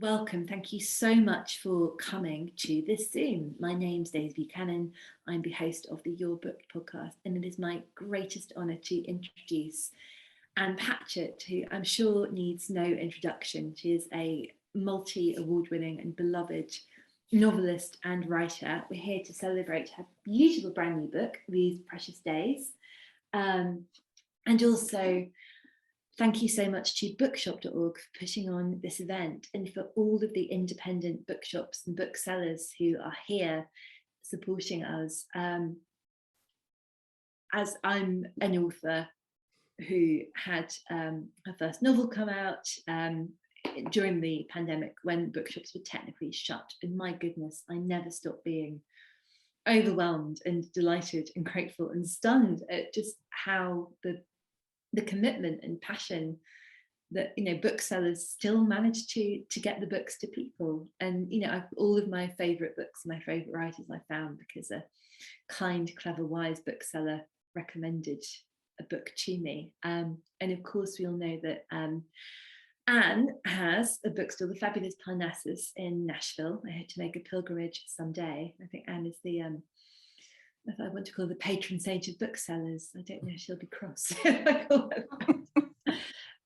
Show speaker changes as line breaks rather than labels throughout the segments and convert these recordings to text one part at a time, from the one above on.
welcome. Thank you so much for coming to this Zoom. My name's Daisy Buchanan. I'm the host of the Your Book podcast, and it is my greatest honour to introduce Ann Patchett, who I'm sure needs no introduction. She is a multi-award-winning and beloved novelist and writer. We're here to celebrate her beautiful brand new book, These Precious Days. And also, thank you so much to bookshop.org for putting on this event, and for all of the independent bookshops and booksellers who are here supporting us. As I'm an author who had her first novel come out during the pandemic when bookshops were technically shut, and my goodness, I never stopped being overwhelmed and delighted and grateful and stunned at just how the commitment and passion that booksellers still manage to get the books to people. And all of my favorite books, my favorite writers, I found because a kind, clever, wise bookseller recommended a book to me. And of course we all know that Anne has a bookstore, the fabulous Parnassus in Nashville. I hope to make a pilgrimage someday. I think Anne is the if I want to call the patron saint of booksellers. I don't know, she'll be cross if I call her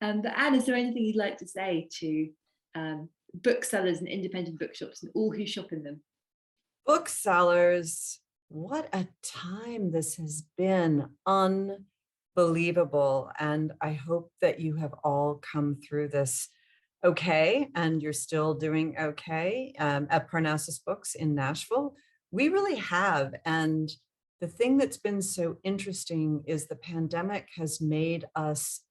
that. But Anne, is there anything you'd like to say to booksellers and independent bookshops and all who shop in them?
Booksellers, what a time this has been. Unbelievable. And I hope that you have all come through this okay, and you're still doing okay. At Parnassus Books in Nashville, we really have. And the thing that's been so interesting is the pandemic has made us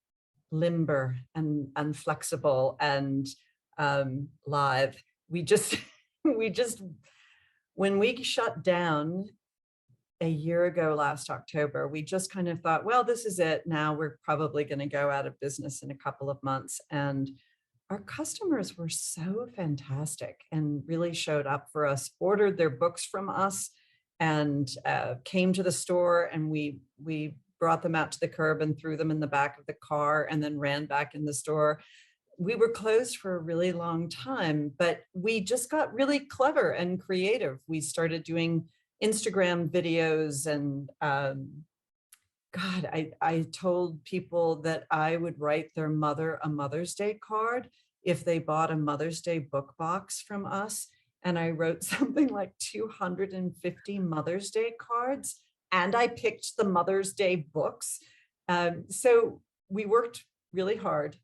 limber and flexible and live. We just, when we shut down a year ago last October, we just kind of thought, well, this is it. Now we're probably going to go out of business in a couple of months. And our customers were so fantastic and really showed up for us, ordered their books from us, and came to the store, and we brought them out to the curb and threw them in the back of the car and then ran back in the store. We were closed for a really long time, but we just got really clever and creative. We started doing Instagram videos, and God, I told people that I would write their mother a Mother's Day card if they bought a Mother's Day book box from us. And I wrote something like 250 Mother's Day cards, and I picked the Mother's Day books. So we worked really hard,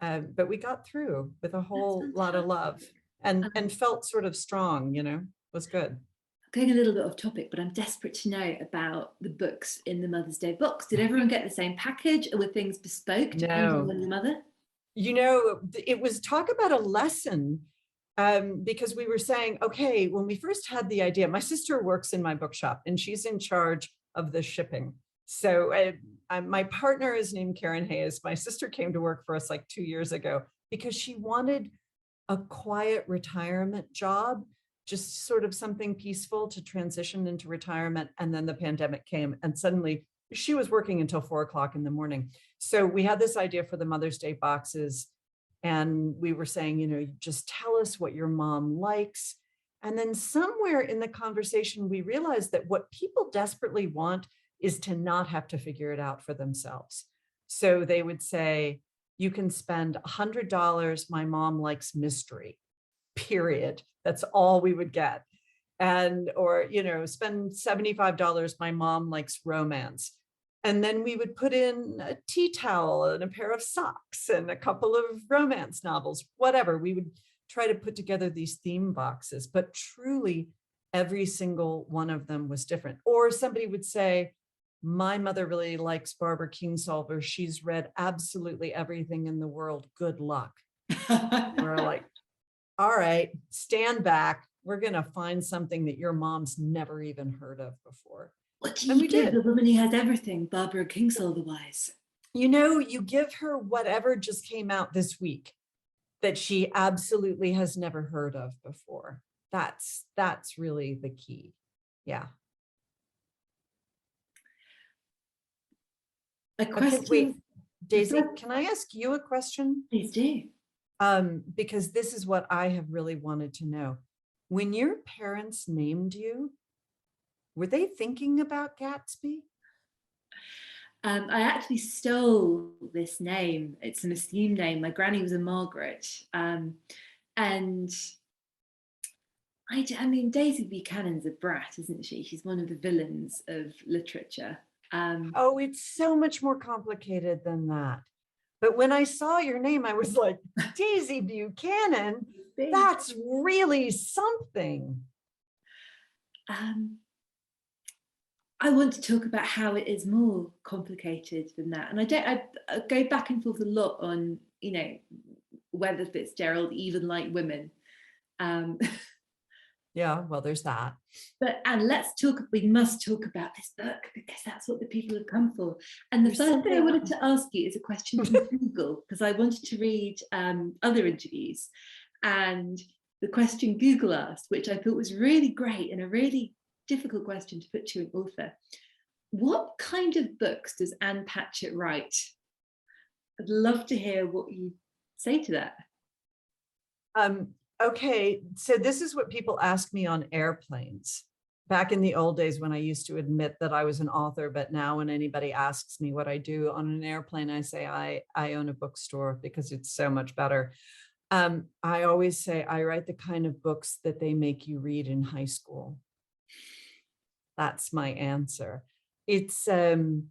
but we got through with a whole lot of love and felt sort of strong, was good.
Going a little bit off topic, but I'm desperate to know about the books in the Mother's Day box. Did everyone get the same package, or were things bespoke depending on the mother?
It was talk about a lesson, because we were saying, okay, when we first had the idea, my sister works in my bookshop and she's in charge of the shipping. So my partner is named Karen Hayes. My sister came to work for us like 2 years ago because she wanted a quiet retirement job, just sort of something peaceful to transition into retirement. And then the pandemic came, and suddenly she was working until 4 o'clock in the morning. So we had this idea for the Mother's Day boxes, and we were saying, just tell us what your mom likes. And then somewhere in the conversation, we realized that what people desperately want is to not have to figure it out for themselves. So they would say, you can spend $100. My mom likes mystery, period. That's all we would get. Or spend $75. My mom likes romance. And then we would put in a tea towel and a pair of socks and a couple of romance novels, whatever. We would try to put together these theme boxes, but truly every single one of them was different. Or somebody would say, my mother really likes Barbara Kingsolver. She's read absolutely everything in the world. Good luck. We're like, all right, stand back. We're going to find something that your mom's never even heard of before.
What do you give the woman who has everything, Barbara Kingsolver-wise?
You give her whatever just came out this week that she absolutely has never heard of before. That's really the key. Yeah.
A question.
Okay, wait, Daisy, can I ask you a question?
Please do.
because this is what I have really wanted to know. When your parents named you, were they thinking about Gatsby?
I actually stole this name. It's an assumed name. My granny was a Margaret. And I mean, Daisy Buchanan's a brat, isn't she? She's one of the villains of literature.
Oh, it's so much more complicated than that. But when I saw your name, I was like, Daisy Buchanan, that's really something.
I want to talk about how it is more complicated than that. And I go back and forth a lot on, whether Fitzgerald even liked women.
Yeah, well, there's that.
But Anne, we must talk about this book because that's what the people have come for. And the first thing I wanted to ask you is a question from Google, because I wanted to read other interviews. And the question Google asked, which I thought was really great and a really difficult question to put to an author: what kind of books does Ann Patchett write? I'd love to hear what you say to that.
Okay, so this is what people ask me on airplanes. Back in the old days when I used to admit that I was an author, but now when anybody asks me what I do on an airplane, I say I own a bookstore because it's so much better. I always say I write the kind of books that they make you read in high school. That's my answer. It's, it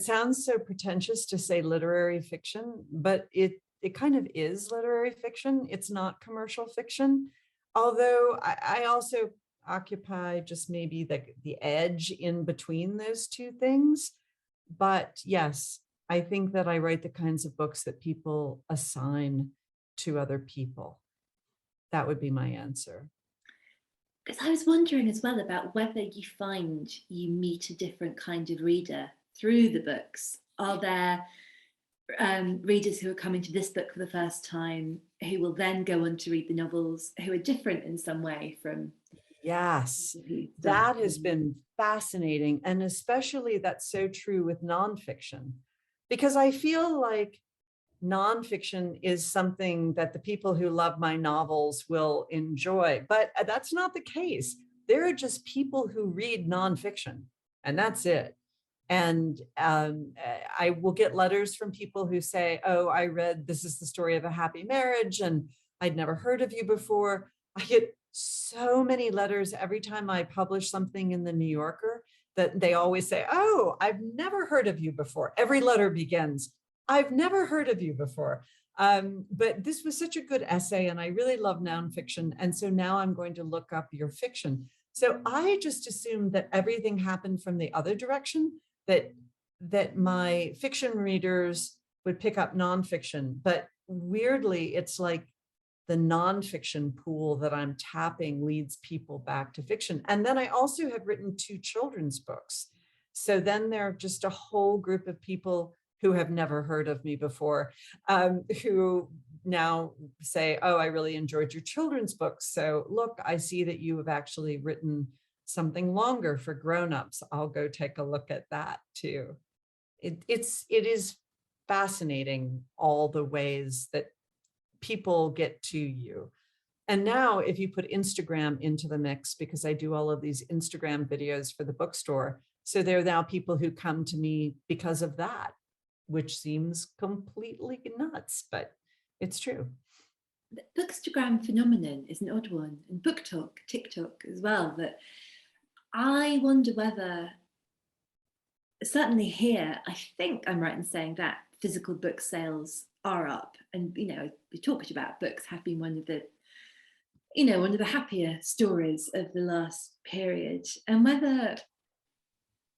sounds so pretentious to say literary fiction, but it kind of is literary fiction. It's not commercial fiction. Although I also occupy just maybe the edge in between those two things. But yes, I think that I write the kinds of books that people assign to other people. That would be my answer.
Because I was wondering as well about whether you find you meet a different kind of reader through the books. Are there readers who are coming to this book for the first time who will then go on to read the novels who are different in some way from?
Yes, that has been fascinating. And especially that's so true with nonfiction, because I feel like nonfiction is something that the people who love my novels will enjoy, but that's not the case. There are just people who read nonfiction, and that's it. And I will get letters from people who say, oh, I read This Is the Story of a Happy Marriage, and I'd never heard of you before. I get so many letters every time I publish something in the New Yorker that they always say, oh, I've never heard of you before. Every letter begins, I've never heard of you before. But this was such a good essay, and I really love nonfiction. And so now I'm going to look up your fiction. So I just assumed that everything happened from the other direction, that my fiction readers would pick up nonfiction. But weirdly, it's like the nonfiction pool that I'm tapping leads people back to fiction. And then I also have written 2 children's books. So then there are just a whole group of people who have never heard of me before, who now say, oh, I really enjoyed your children's books. So look, I see that you have actually written something longer for grownups. I'll go take a look at that too. It is fascinating, all the ways that people get to you. And now if you put Instagram into the mix, because I do all of these Instagram videos for the bookstore, so there are now people who come to me because of that, which seems completely nuts, but it's true.
The Bookstagram phenomenon is an odd one, and TikTok as well, that I wonder whether, certainly here, I think I'm right in saying that physical book sales are up. And, we talked about books have been one of the happier stories of the last period. And whether,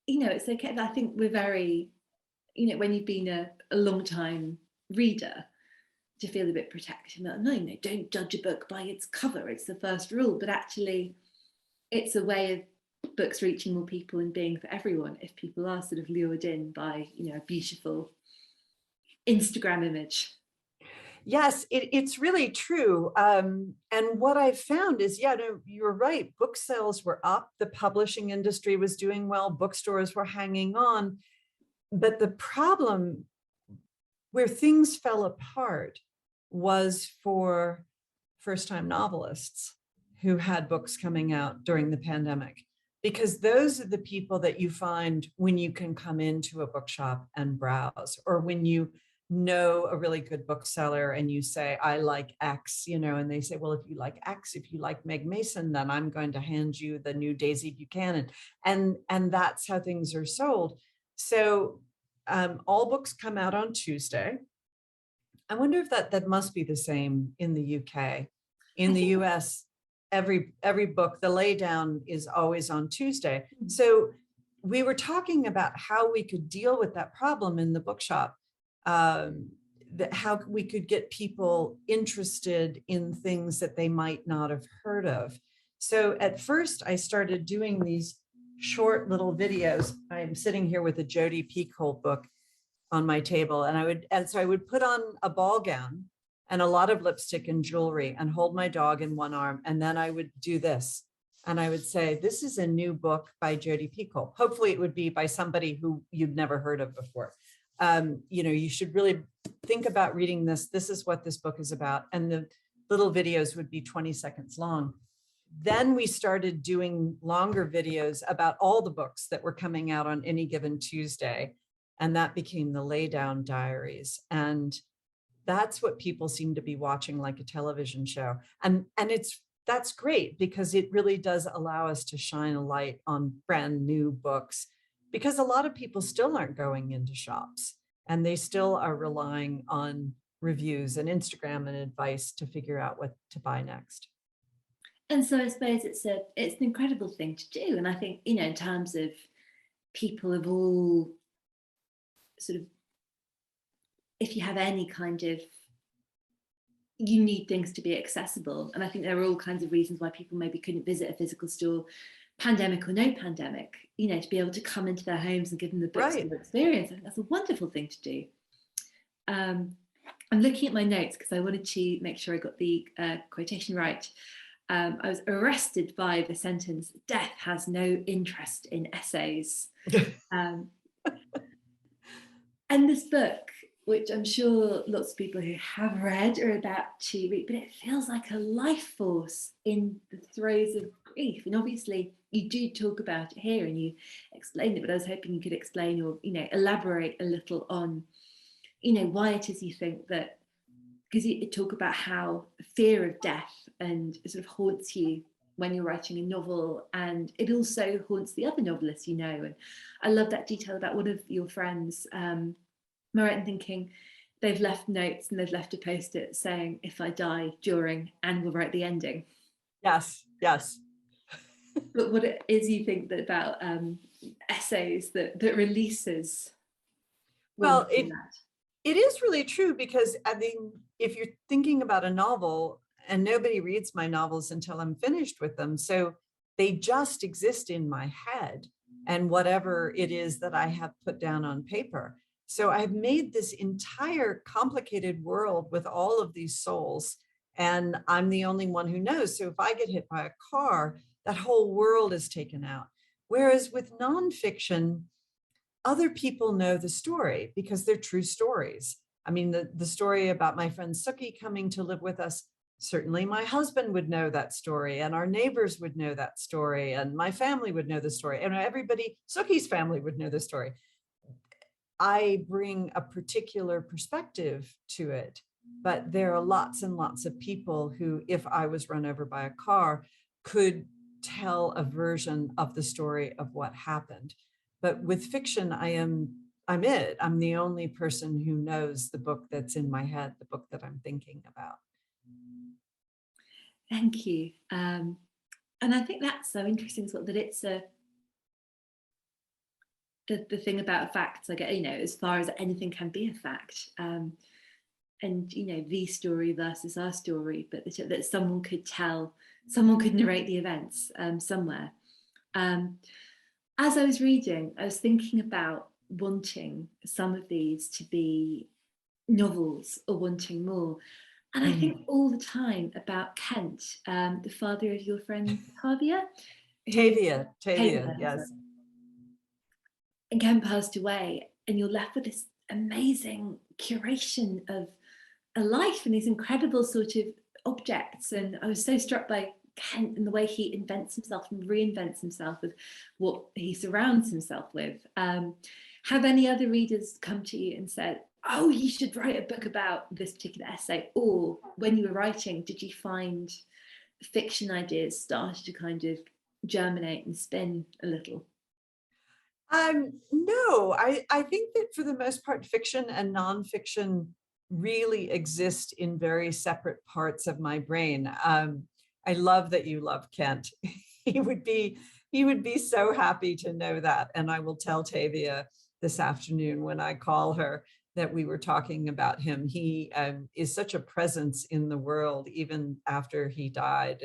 it's okay. I think we're very, when you've been a long time reader, to feel a bit protective. No, don't judge a book by its cover. It's the first rule. But actually, it's a way of books reaching more people and being for everyone if people are sort of lured in by, a beautiful Instagram image.
Yes, it's really true. And what I've found is, you're right. Book sales were up. The publishing industry was doing well. Bookstores were hanging on. But the problem where things fell apart was for first-time novelists who had books coming out during the pandemic, because those are the people that you find when you can come into a bookshop and browse, or when you know a really good bookseller and you say, I like X, and they say, well, if you like X, if you like Meg Mason, then I'm going to hand you the new Daisy Buchanan. And that's how things are sold. So all books come out on Tuesday. I wonder if that must be the same in the UK. In the US, every book, the laydown is always on Tuesday. So we were talking about how we could deal with that problem in the bookshop, how we could get people interested in things that they might not have heard of. So at first I started doing these short little videos. I'm sitting here with a Jodi Picoult book on my table, and so I would put on a ball gown and a lot of lipstick and jewelry and hold my dog in one arm, and then I would do this, and I would say, this is a new book by Jodi Picoult. Hopefully it would be by somebody who you've never heard of before. You should really think about reading this. This is what this book is about. And the little videos would be 20 seconds long. Then we started doing longer videos about all the books that were coming out on any given Tuesday. And that became the Laydown Diaries. And that's what people seem to be watching, like a television show. And that's great, because it really does allow us to shine a light on brand new books, because a lot of people still aren't going into shops and they still are relying on reviews and Instagram and advice to figure out what to buy next.
And so I suppose it's an incredible thing to do. And I think, in terms of people of all sort of, if you have any kind of, you need things to be accessible. And I think there are all kinds of reasons why people maybe couldn't visit a physical store, pandemic or no pandemic, to be able to come into their homes and give them the books and the experience. I think that's a wonderful thing to do. I'm looking at my notes because I wanted to make sure I got the quotation right. I was arrested by the sentence, "Death has no interest in essays." And this book, which I'm sure lots of people who have read are about to read, but it feels like a life force in the throes of grief. And obviously you do talk about it here and you explain it, but I was hoping you could explain or, elaborate a little on, why it is you think that, because you talk about how fear of death and it sort of haunts you when you're writing a novel, and it also haunts the other novelists, and I love that detail about one of your friends. Am I right in thinking they've left notes and they've left a post-it saying, if I die during, and we'll write the ending?
Yes.
But what it is you think that about essays that releases?
Well, it is really true, because I mean, if you're thinking about a novel, and nobody reads my novels until I'm finished with them, so they just exist in my head and whatever it is that I have put down on paper. So I've made this entire complicated world with all of these souls, and I'm the only one who knows. So if I get hit by a car, that whole world is taken out. Whereas with nonfiction, other people know the story because they're true stories. I mean, the story about my friend Suki coming to live with us, certainly my husband would know that story, and our neighbors would know that story, and my family would know the story, and everybody, Suki's family would know the story. I bring a particular perspective to it, but there are lots and lots of people who, if I was run over by a car, could tell a version of the story of what happened. But with fiction, I'm the only person who knows the book that's in my head, the book that I'm thinking about.
Thank you. And I think that's so interesting as well, that it's the thing about facts, I get, as far as anything can be a fact. And, the story versus our story, but that someone could narrate the events somewhere. As I was reading, I was thinking about wanting some of these to be novels or wanting more. And I think all the time about Kent, the father of your friend Tavia.
Tavia, yes.
And Kent passed away, and you're left with this amazing curation of a life and these incredible sort of objects. And I was so struck by Kent and the way he invents himself and reinvents himself with what he surrounds himself with. Have any other readers come to you and said, oh, you should write a book about this particular essay? Or when you were writing, did you find fiction ideas started to kind of germinate and spin a little?
No, I think that for the most part, fiction and nonfiction really exist in very separate parts of my brain. I love that you love Kent. He would be so happy to know that. And I will tell Tavia this afternoon when I call her that we were talking about him. He is such a presence in the world, even after he died.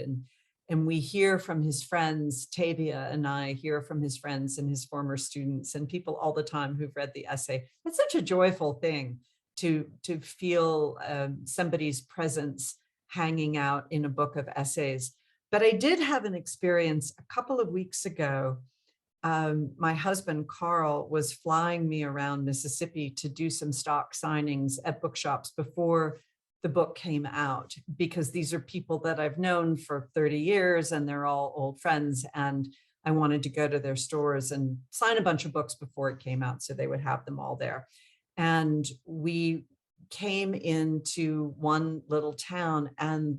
And we hear from his friends, Tavia and I hear from his friends and his former students and people all the time who've read the essay. It's such a joyful thing to feel somebody's presence hanging out in a book of essays. But I did have an experience a couple of weeks ago. My husband, Carl, was flying me around Mississippi to do some stock signings at bookshops before the book came out, because these are people that I've known for 30 years and they're all old friends. And I wanted to go to their stores and sign a bunch of books before it came out so they would have them all there. And we came into one little town, and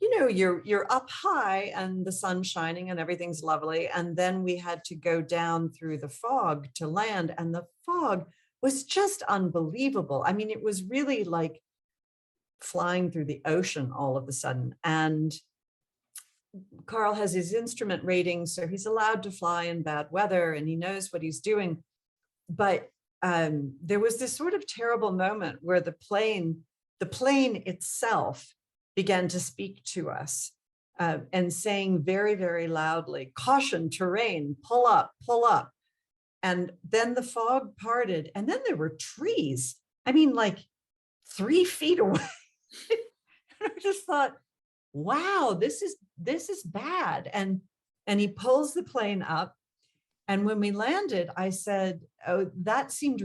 you know, you're up high and the sun's shining and everything's lovely. And then we had to go down through the fog to land, and the fog was just unbelievable. I mean, it was really like flying through the ocean all of a sudden. And Carl has his instrument rating, so he's allowed to fly in bad weather and he knows what he's doing. But there was this sort of terrible moment where the plane itself began to speak to us and saying very, very loudly, "Caution, terrain, pull up, pull up." And then the fog parted, and then there were trees. I mean, like 3 feet away. I just thought, wow, this is bad. And he pulls the plane up. And when we landed, I said, oh, that seemed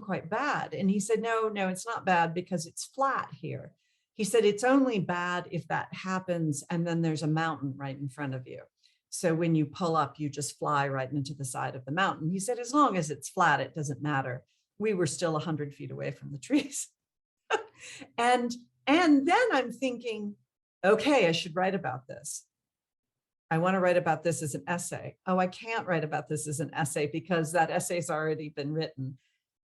quite bad. And he said, no, it's not bad because it's flat here. He said, it's only bad if that happens and then there's a mountain right in front of you. So when you pull up, you just fly right into the side of the mountain. He said, as long as it's flat, it doesn't matter. We were still 100 feet away from the trees. And then I'm thinking, okay, I should write about this. I want to write about this as an essay. Oh, I can't write about this as an essay because that essay's already been written.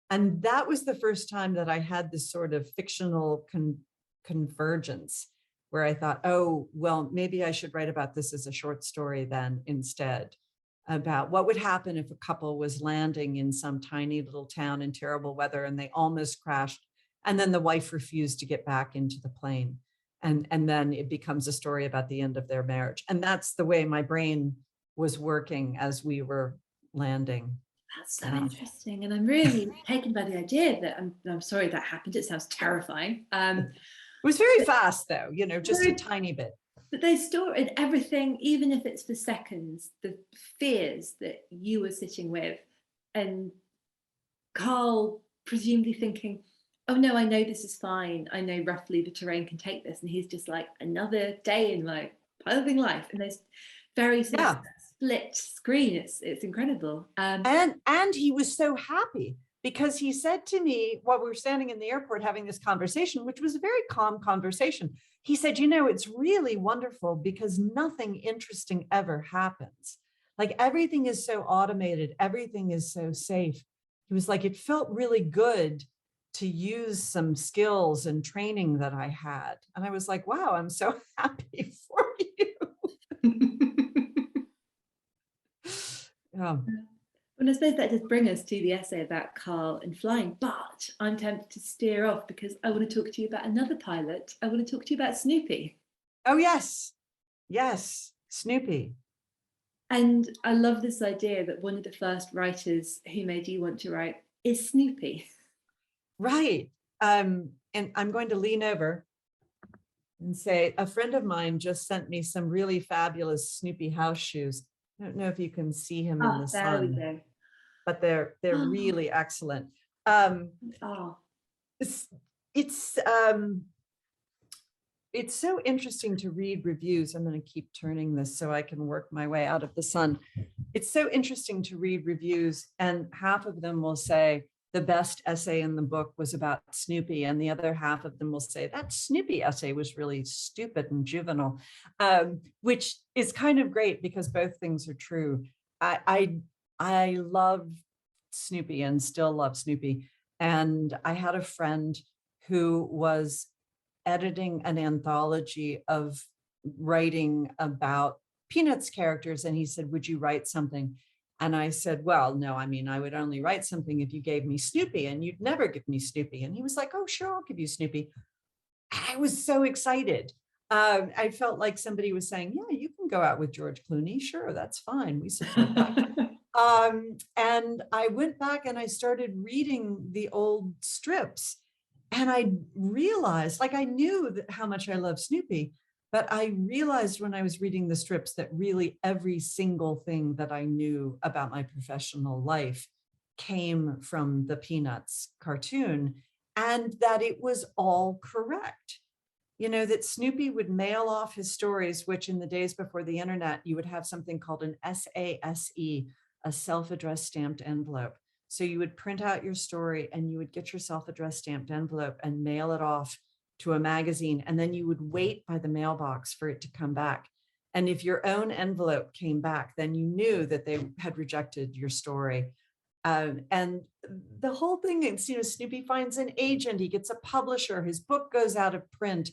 And that was the first time that I had this sort of fictional convergence where I thought, oh, well, maybe I should write about this as a short story then instead, about what would happen if a couple was landing in some tiny little town in terrible weather and they almost crashed. And then the wife refused to get back into the plane. And then it becomes a story about the end of their marriage. And that's the way my brain was working as we were landing.
That's so interesting. And I'm really taken by the idea that I'm sorry that happened. It sounds terrifying.
It was very fast though, you know, just a tiny bit.
But they store in everything, even if it's for seconds, the fears that you were sitting with, and Carl presumably thinking, oh no, I know this is fine. I know roughly the terrain can take this. And he's just like, another day in my piloting life. And there's very sort of split screen. It's incredible.
And he was so happy because he said to me while we were standing in the airport having this conversation, which was a very calm conversation. He said, you know, it's really wonderful because nothing interesting ever happens. Like everything is so automated. Everything is so safe. He was like, it felt really good to use some skills and training that I had. And I was like, wow, I'm so happy for you.
Yeah. Well, I suppose that does bring us to the essay about Carl and flying, but I'm tempted to steer off because I want to talk to you about another pilot. I want to talk to you about Snoopy.
Oh, yes. Yes, Snoopy.
And I love this idea that one of the first writers who made you want to write is Snoopy.
Right. And I'm going to lean over and say, a friend of mine just sent me some really fabulous Snoopy house shoes. I don't know if you can see him in the sun, but they're really excellent.
Oh,
It's it's it's so interesting to read reviews. I'm going to keep turning this so I can work my way out of the sun. It's so interesting to read reviews, and half of them will say the best essay in the book was about Snoopy, and the other half of them will say that Snoopy essay was really stupid and juvenile, which is kind of great because both things are true. I love Snoopy and still love Snoopy, and I had a friend who was editing an anthology of writing about Peanuts characters. And he said, would you write something? And I said, well, no, I mean, I would only write something if you gave me Snoopy, and you'd never give me Snoopy. And he was like, oh, sure, I'll give you Snoopy. I was so excited. I felt like somebody was saying, yeah, you can go out with George Clooney. Sure, that's fine. We support that. And I went back and I started reading the old strips. And I realized, like, I knew that how much I love Snoopy, but I realized when I was reading the strips that really every single thing that I knew about my professional life came from the Peanuts cartoon, and that it was all correct. You know, that Snoopy would mail off his stories, which in the days before the internet, you would have something called an SASE, a self-addressed stamped envelope. So you would print out your story and you would get your self-addressed stamped envelope and mail it off to a magazine. And then you would wait by the mailbox for it to come back. And if your own envelope came back, then you knew that they had rejected your story. And the whole thing is, you know, Snoopy finds an agent, he gets a publisher, his book goes out of print,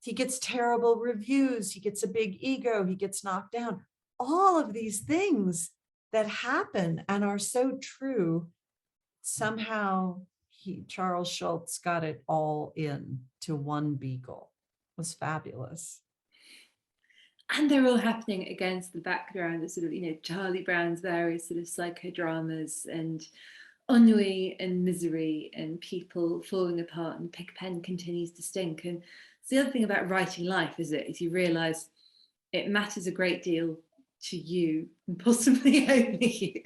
he gets terrible reviews, he gets a big ego, he gets knocked down. All of these things that happen and are so true, somehow Charles Schulz got it all in to one beagle. It was fabulous.
And they're all happening against the background of sort of, you know, Charlie Brown's various sort of psychodramas and ennui and misery and people falling apart, and Pigpen continues to stink. And it's the other thing about writing life, is you realize it matters a great deal to you and possibly only you.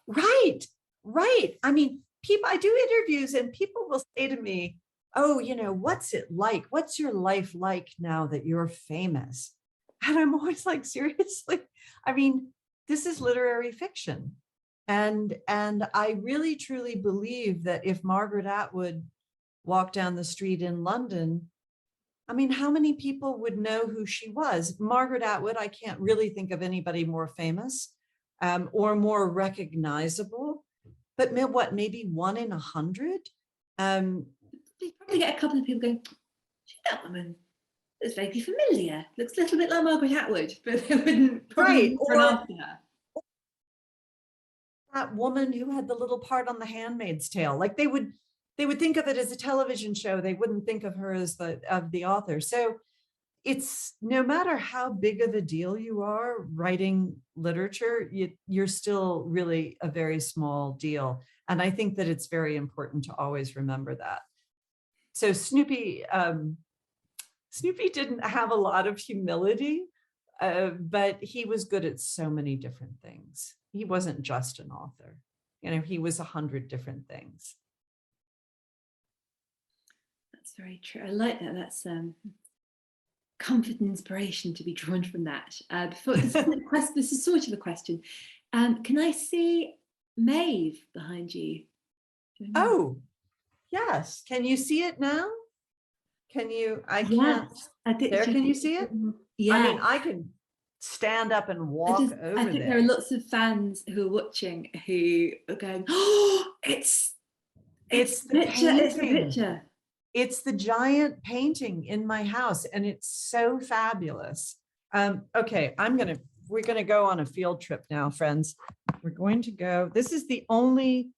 Right, right. I mean, I do interviews and people will say to me, oh, you know, what's it like? What's your life like now that you're famous? And I'm always like, seriously? I mean, this is literary fiction. And I really, truly believe that if Margaret Atwood walked down the street in London, I mean, how many people would know who she was? Margaret Atwood, I can't really think of anybody more famous or more recognizable, but what, maybe 1 in 100?
You probably get a couple of people going, that woman looks vaguely familiar, looks a little bit like Margaret Atwood, but they wouldn't probably run after her.
That woman who had the little part on The Handmaid's Tale, like they would think of it as a television show. They wouldn't think of her as the author. So it's, no matter how big of a deal you are writing literature, you're still really a very small deal. And I think that it's very important to always remember that. So Snoopy didn't have a lot of humility, but he was good at so many different things. He wasn't just an author. You know, he was 100 different things.
That's very true. I like that. That's comfort and inspiration to be drawn from that. This is sort of a question. Can I see Maeve behind you?
Oh, yes. Can you see it now? Can you? I can't. There, can you see it?
Yeah.
I mean, I can stand up and walk over there.
I think there are lots of fans who are watching who are going, oh, it's the picture. It's the picture.
It's the giant painting in my house, and it's so fabulous. Okay, we're gonna go on a field trip now, friends. We're going to go. This is the only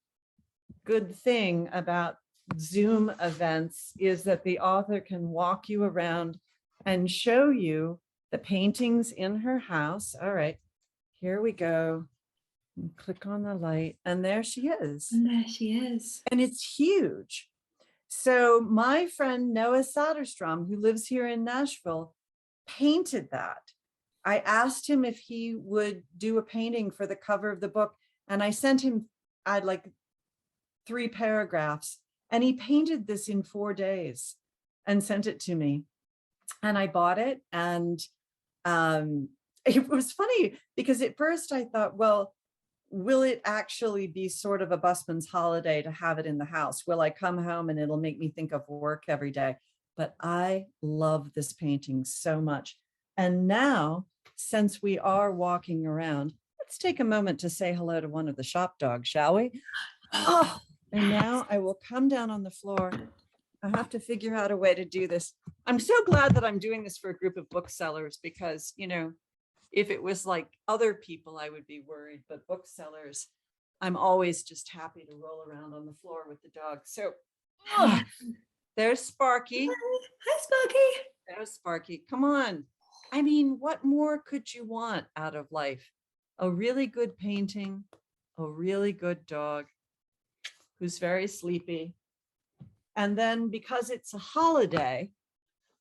good thing about Zoom events, is that the author can walk you around and show you the paintings in her house. All right, here we go. Click on the light, and there she is.
And there she is.
And it's huge. So my friend Noah Soderstrom, who lives here in Nashville, painted that. I asked him if he would do a painting for the cover of the book, and I sent him, I'd like 3 paragraphs. And he painted this in 4 days and sent it to me. And I bought it. And it was funny because at first I thought, well, will it actually be sort of a busman's holiday to have it in the house? Will I come home and it'll make me think of work every day? But I love this painting so much. And now, since we are walking around, let's take a moment to say hello to one of the shop dogs, shall we? Oh, and now I will come down on the floor. I have to figure out a way to do this. I'm so glad that I'm doing this for a group of booksellers because, you know, if it was like other people, I would be worried, but booksellers, I'm always just happy to roll around on the floor with the dog. So there's Sparky.
Hi, Sparky.
There's Sparky. Come on. I mean, what more could you want out of life? A really good painting, a really good dog who's very sleepy. And then because it's a holiday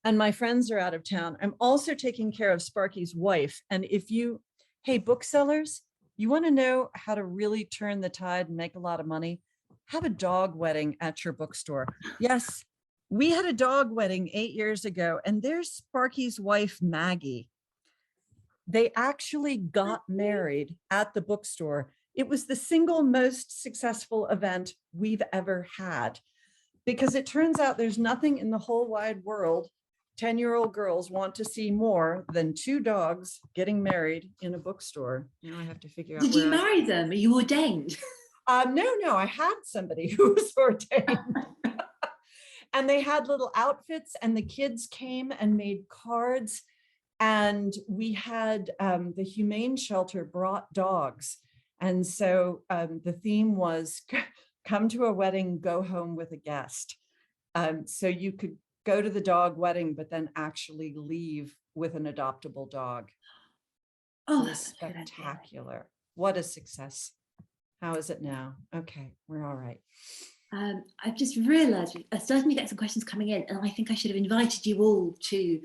and my friends are out of town, I'm also taking care of Sparky's wife. And if you, hey, booksellers, you want to know how to really turn the tide and make a lot of money? Have a dog wedding at your bookstore. Yes, we had a dog wedding 8 years ago, and there's Sparky's wife, Maggie. They actually got married at the bookstore. It was the single most successful event we've ever had, because it turns out there's nothing in the whole wide world 10-year-old girls want to see more than 2 dogs getting married in a bookstore. Now I have to figure out.
Did you marry them? Are you ordained?
No, I had somebody who was ordained. And they had little outfits, and the kids came and made cards. And we had the Humane Shelter brought dogs. And so the theme was come to a wedding, go home with a guest. So you could go to the dog wedding, but then actually leave with an adoptable dog.
Oh,
that's spectacular. What a success. How is it now? Okay, we're all right.
I've just realized I'm starting to get some questions coming in, and I think I should have invited you all to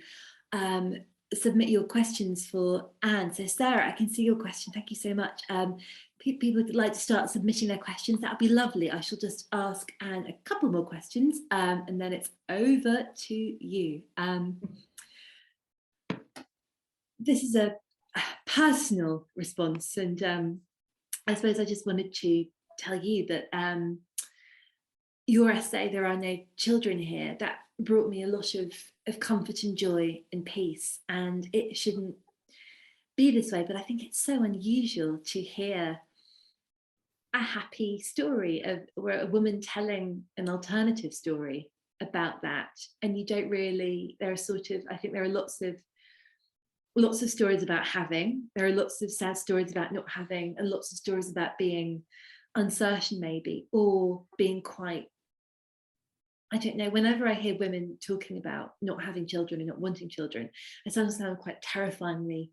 submit your questions for Anne. So Sarah, I can see your question. Thank you so much. People would like to start submitting their questions. That would be lovely. I shall just ask Anne a couple more questions, and then it's over to you. This is a personal response, and I suppose I just wanted to tell you that your essay, There Are No Children Here, that brought me a lot of comfort and joy and peace. And it shouldn't be this way, but I think it's so unusual to hear a happy story where a woman telling an alternative story about that. And you don't really, there are sort of, I think there are lots of stories about having, there are lots of sad stories about not having, and lots of stories about being uncertain maybe, or being quite, I don't know, whenever I hear women talking about not having children and not wanting children, I sometimes sound quite terrifyingly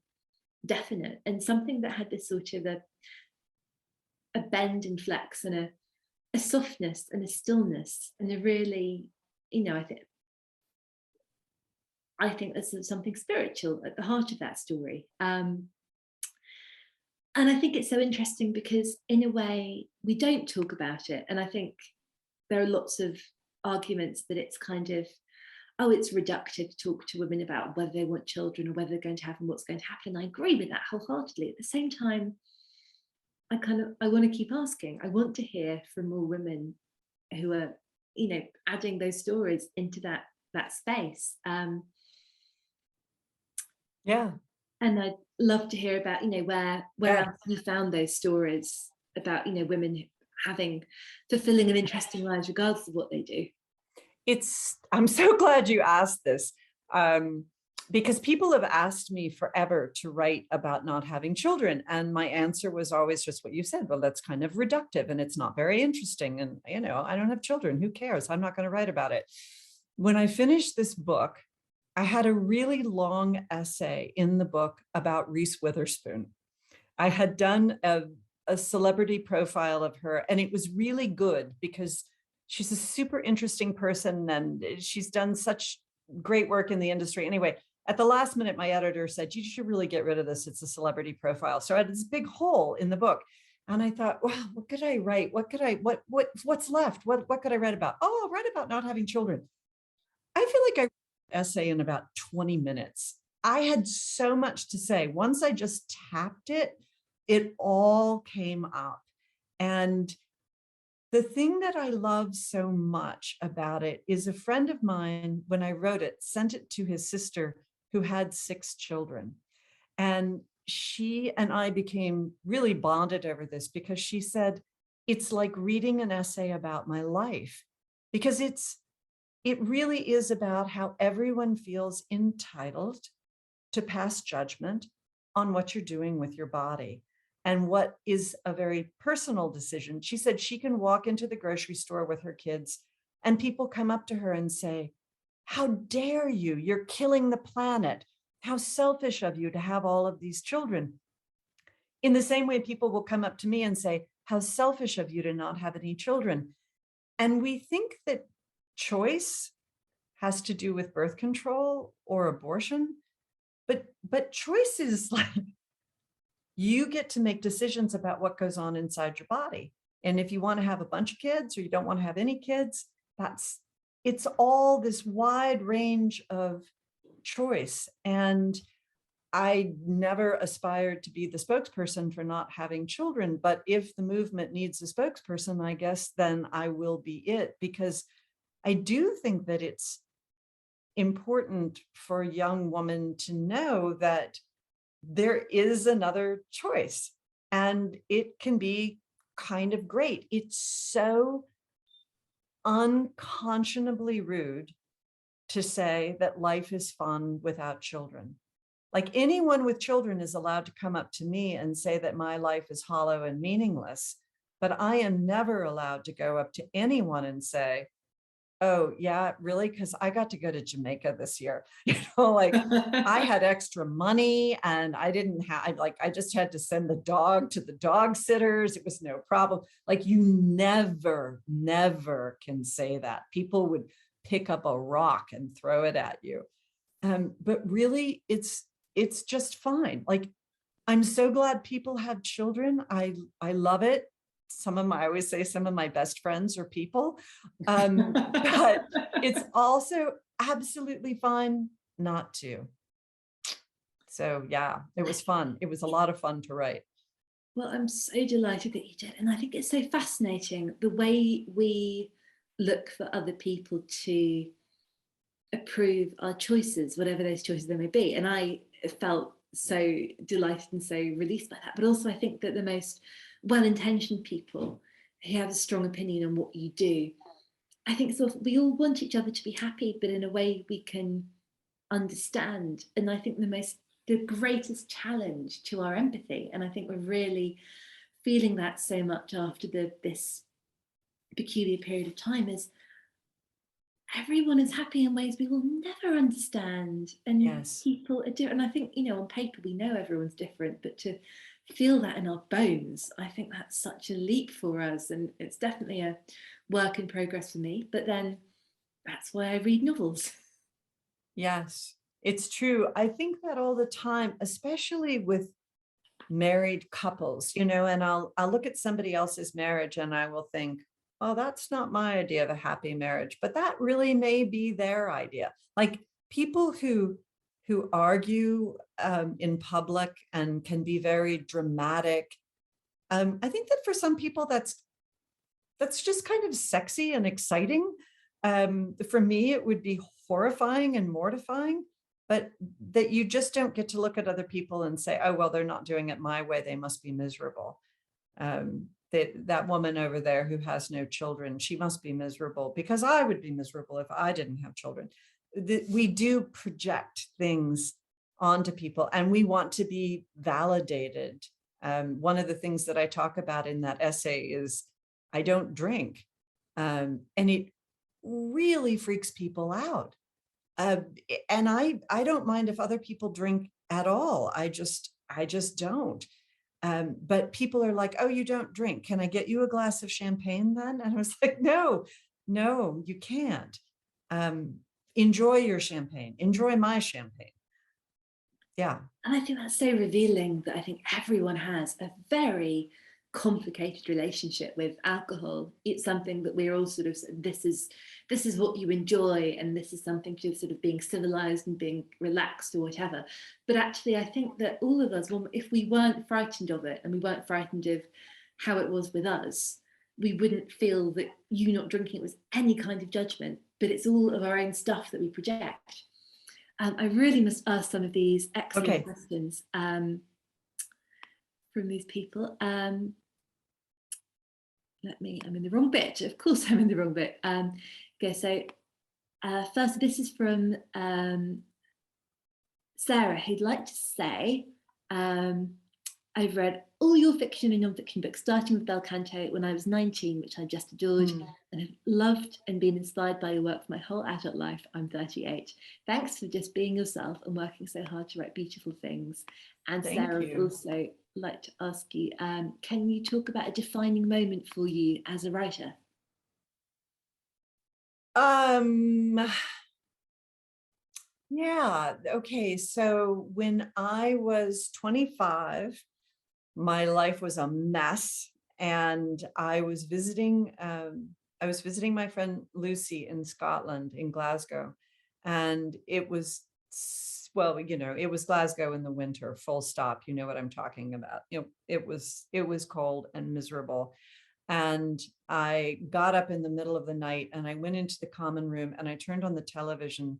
definite, and something that had this sort of a bend and flex and a softness and a stillness and a really, you know, I think there's something spiritual at the heart of that story. And I think it's so interesting because in a way we don't talk about it. And I think there are lots of arguments that it's kind of, oh, it's reductive to talk to women about whether they want children or whether they're going to have them, what's going to happen. And I agree with that wholeheartedly. At the same time, I want to keep asking. I want to hear from more women who are, you know, adding those stories into that space.
Yeah.
And I'd love to hear about, you know, where else you found those stories about, you know, women having fulfilling and interesting lives regardless of what they do.
I'm so glad you asked this, because people have asked me forever to write about not having children. And my answer was always just what you said. Well, that's kind of reductive and it's not very interesting. And, you know, I don't have children. Who cares? I'm not going to write about it. When I finished this book, I had a really long essay in the book about Reese Witherspoon. I had done a celebrity profile of her, and it was really good because she's a super interesting person and she's done such great work in the industry. Anyway, at the last minute, my editor said, you should really get rid of this. It's a celebrity profile. So I had this big hole in the book. And I thought, well, what could I write? What's left? What could I write about? Oh, I'll write about not having children. I feel like I wrote an essay in about 20 minutes. I had so much to say. Once I just tapped it, it all came up. And the thing that I love so much about it is a friend of mine, when I wrote it, sent it to his sister who had 6 children. And she and I became really bonded over this because she said, it's like reading an essay about my life, because it really is about how everyone feels entitled to pass judgment on what you're doing with your body and what is a very personal decision. She said she can walk into the grocery store with her kids and people come up to her and say, how dare you? You're killing the planet. How selfish of you to have all of these children. In the same way, people will come up to me and say, how selfish of you to not have any children. And we think that choice has to do with birth control or abortion, but choice is like, you get to make decisions about what goes on inside your body. And if you want to have a bunch of kids or you don't want to have any kids, it's all this wide range of choice. And I never aspired to be the spokesperson for not having children, but if the movement needs a spokesperson, I guess then I will be it, because I do think that it's important for a young woman to know that there is another choice and it can be kind of great. It's so unconscionably rude to say that life is fun without children. Like, anyone with children is allowed to come up to me and say that my life is hollow and meaningless, but I am never allowed to go up to anyone and say, oh yeah, really? Because I got to go to Jamaica this year. Like, I had extra money and I didn't have, like, I just had to send the dog to the dog sitters. It was no problem. Like, you never can say that. People would pick up a rock and throw it at you. But really, it's just fine. Like, I'm so glad people have children. I love it. I always say some of my best friends are people, but it's also absolutely fine not to. So yeah, it was fun. It was a lot of fun to write.
Well, I'm so delighted that you did. And I think it's so fascinating the way we look for other people to approve our choices, whatever those choices they may be. And I felt so delighted and so released by that. But also I think that the most well-intentioned people who have a strong opinion on what you do, I think sort of we all want each other to be happy, but in a way we can understand. And I think the greatest challenge to our empathy, and I think we're really feeling that so much after this peculiar period of time, is everyone is happy in ways we will never understand, and
Yes.
people are different. And I think, on paper we know everyone's different, but to feel that in our bones, I think that's such a leap for us, and it's definitely a work in progress for me. But then that's why I read novels.
Yes, it's true. I think that all the time, especially with married couples, and I'll look at somebody else's marriage and I will think, oh, that's not my idea of a happy marriage, but that really may be their idea. Like, people who argue in public and can be very dramatic. I think that for some people that's just kind of sexy and exciting. For me, it would be horrifying and mortifying, but that you just don't get to look at other people and say, oh, well, they're not doing it my way, they must be miserable. That woman over there who has no children, she must be miserable because I would be miserable if I didn't have children. We do project things onto people and we want to be validated. One of the things that I talk about in that essay is I don't drink. And it really freaks people out. And I don't mind if other people drink at all. I just don't. But people are like, oh, you don't drink. Can I get you a glass of champagne then? And I was like, no, you can't. Enjoy your champagne. Enjoy my champagne. Yeah.
And I think that's so revealing that I think everyone has a very complicated relationship with alcohol. It's something that we're all sort of, this is what you enjoy, and this is something to sort of being civilized and being relaxed or whatever. But actually, I think that all of us, well, if we weren't frightened of it, and we weren't frightened of how it was with us, we wouldn't feel that you not drinking it was any kind of judgment, but it's all of our own stuff that we project. I really must ask some of these excellent questions from these people. I'm in the wrong bit. Of course, I'm in the wrong bit. Okay, so first, this is from Sarah, who'd like to say, I've read all your fiction and non-fiction books, starting with Bel Canto when I was 19, which I just adored, and have loved and been inspired by your work for my whole adult life. I'm 38. Thanks for just being yourself and working so hard to write beautiful things. And Sarah would also like to ask you, can you talk about a defining moment for you as a writer?
Yeah, okay. So when I was 25, my life was a mess, and I was visiting my friend Lucy in Scotland, in Glasgow, and it was, well, it was Glasgow in the winter, full stop. You know what I'm talking about. It was cold and miserable. And I got up in the middle of the night and I went into the common room and I turned on the television,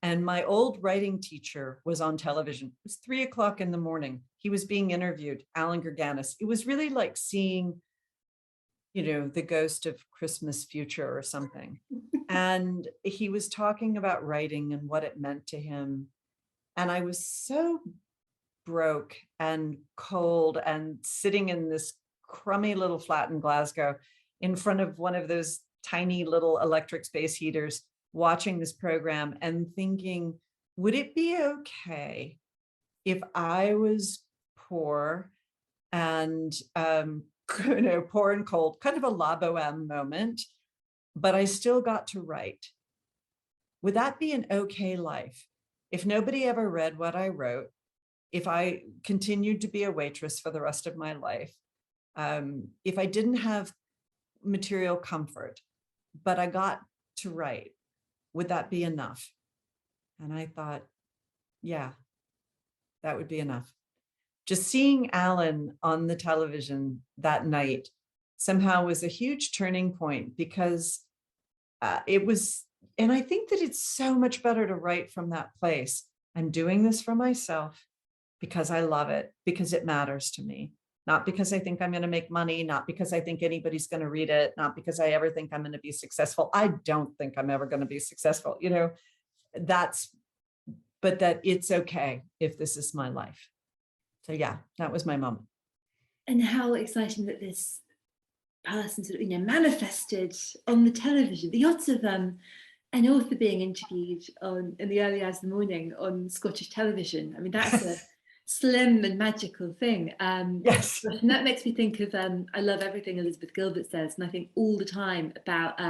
and my old writing teacher was on television. It was 3 o'clock in the morning. He was being interviewed, Alan Gurganis. It was really like seeing, the ghost of Christmas future or something. And he was talking about writing and what it meant to him. And I was so broke and cold and sitting in this crummy little flat in Glasgow in front of one of those tiny little electric space heaters, watching this program and thinking, would it be okay if I was poor and poor and cold, kind of a La Boheme moment, but I still got to write? Would that be an okay life if nobody ever read what I wrote, if I continued to be a waitress for the rest of my life, if I didn't have material comfort, but I got to write? Would that be enough? And I thought, yeah, that would be enough. Just seeing Alan on the television that night somehow was a huge turning point, because it was, and I think that it's so much better to write from that place. I'm doing this for myself because I love it, because it matters to me. Not because I think I'm going to make money, not because I think anybody's going to read it, not because I ever think I'm going to be successful. I don't think I'm ever going to be successful, but that it's okay if this is my life. So yeah, that was my moment.
And how exciting that this person sort of, manifested on the television. The odds of an author being interviewed in the early hours of the morning on Scottish television, that's a slim and magical thing.
Yes.
And that makes me think of, I love everything Elizabeth Gilbert says, and I think all the time about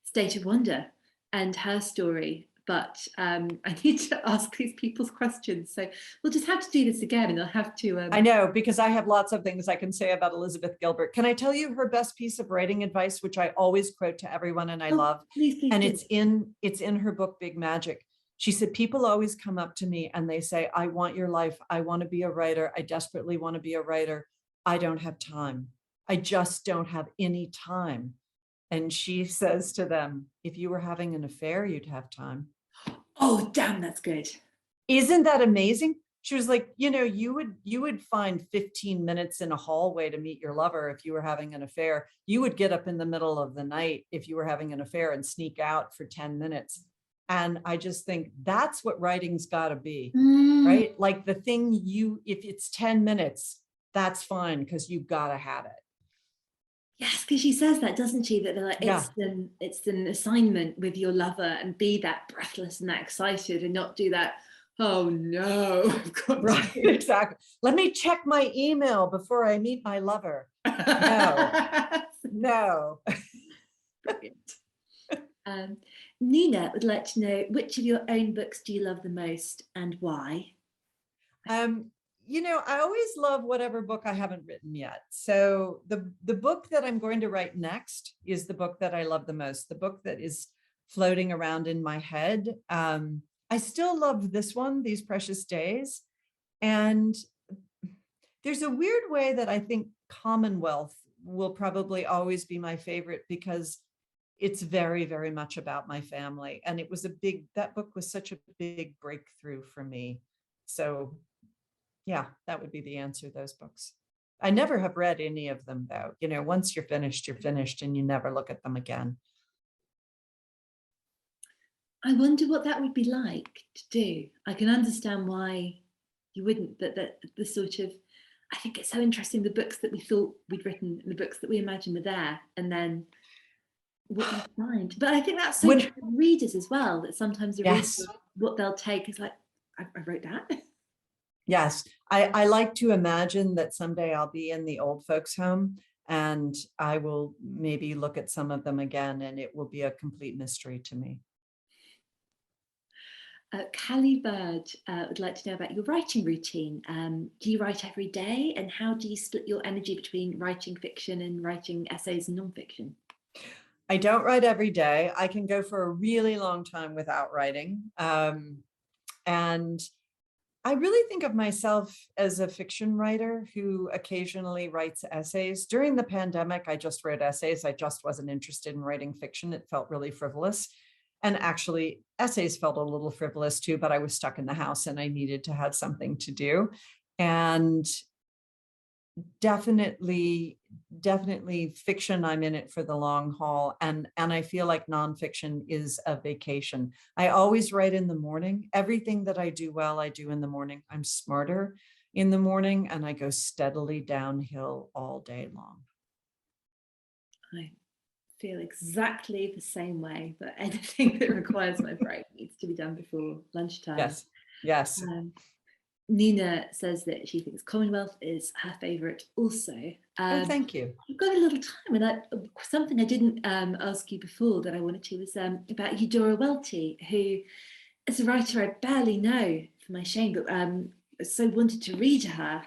State of Wonder and her story. But I need to ask these people's questions. So we'll just have to do this again, and I'll have to...
I know, because I have lots of things I can say about Elizabeth Gilbert. Can I tell you her best piece of writing advice, which I always quote to everyone and I love?
Please,
and
please.
It's in her book, Big Magic. She said, people always come up to me and they say, I want your life. I want to be a writer. I desperately want to be a writer. I don't have time. I just don't have any time. And she says to them, if you were having an affair, you'd have time.
Oh, damn, that's good.
Isn't that amazing? She was like, you would find 15 minutes in a hallway to meet your lover if you were having an affair. You would get up in the middle of the night if you were having an affair and sneak out for 10 minutes. And I just think that's what writing's got to be, right? Like the thing if it's 10 minutes, that's fine, because you've got to have it.
Yes, because she says that, doesn't she? That they're like, it's an assignment with your lover, and be that breathless and that excited, and not do that, oh no, I've got
right, exactly. Let me check my email before I meet my lover. No.
Brilliant. Nina would like to know, which of your own books do you love the most and why?
I always love whatever book I haven't written yet. So the book that I'm going to write next is the book that I love the most, the book that is floating around in my head. I still love this one, These Precious Days. And there's a weird way that I think Commonwealth will probably always be my favorite, because it's very, very much about my family. And it was that book was such a big breakthrough for me. So yeah, that would be the answer, those books. I never have read any of them, though. Once you're finished and you never look at them again.
I wonder what that would be like to do. I can understand why you wouldn't, but the sort of, I think it's so interesting, the books that we thought we'd written, the books that we imagine were there, and then what you find. But I think that's so true for readers as well, that sometimes the readers, what they'll take is like, I wrote that.
Yes, I like to imagine that someday I'll be in the old folks' home and I will maybe look at some of them again, and it will be a complete mystery to me.
Callie Bird would like to know about your writing routine. Do you write every day, and how do you split your energy between writing fiction and writing essays and nonfiction?
I don't write every day. I can go for a really long time without writing. And I really think of myself as a fiction writer who occasionally writes essays. During the pandemic, I just wrote essays. I just wasn't interested in writing fiction. It felt really frivolous. And actually, essays felt a little frivolous too, but I was stuck in the house and I needed to have something to do. And definitely fiction, I'm in it for the long haul. And I feel like nonfiction is a vacation. I always write in the morning. Everything that I do well, I do in the morning. I'm smarter in the morning, and I go steadily downhill all day long.
I feel exactly the same way, but anything that requires my brain needs to be done before lunchtime.
Yes.
Nina says that she thinks Commonwealth is her favourite also.
Thank you.
We've got a little time, and something I didn't ask you before that I wanted to was about Eudora Welty, who is a writer I barely know, for my shame, but so wanted to read her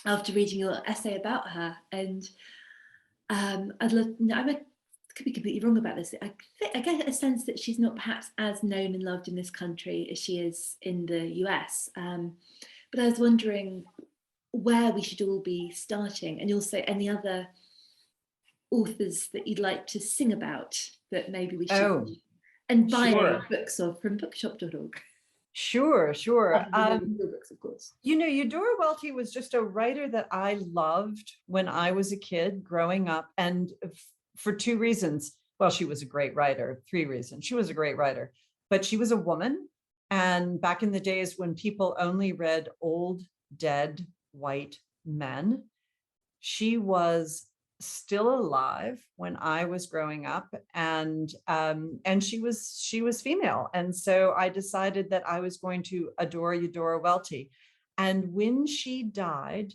after reading your essay about her. And I'd love, I could be completely wrong about this. I get a sense that she's not perhaps as known and loved in this country as she is in the US. But I was wondering where we should all be starting, and also any other authors that you'd like to sing about that maybe we should and buy books of from bookshop.org.
Sure.
Books, of course.
Eudora Welty was just a writer that I loved when I was a kid growing up, and for two reasons. Well, she was a great writer. Three reasons. She was a great writer, but she was a woman. And back in the days when people only read old, dead, white men, she was still alive when I was growing up, and she was female. And so I decided that I was going to adore Eudora Welty. And when she died,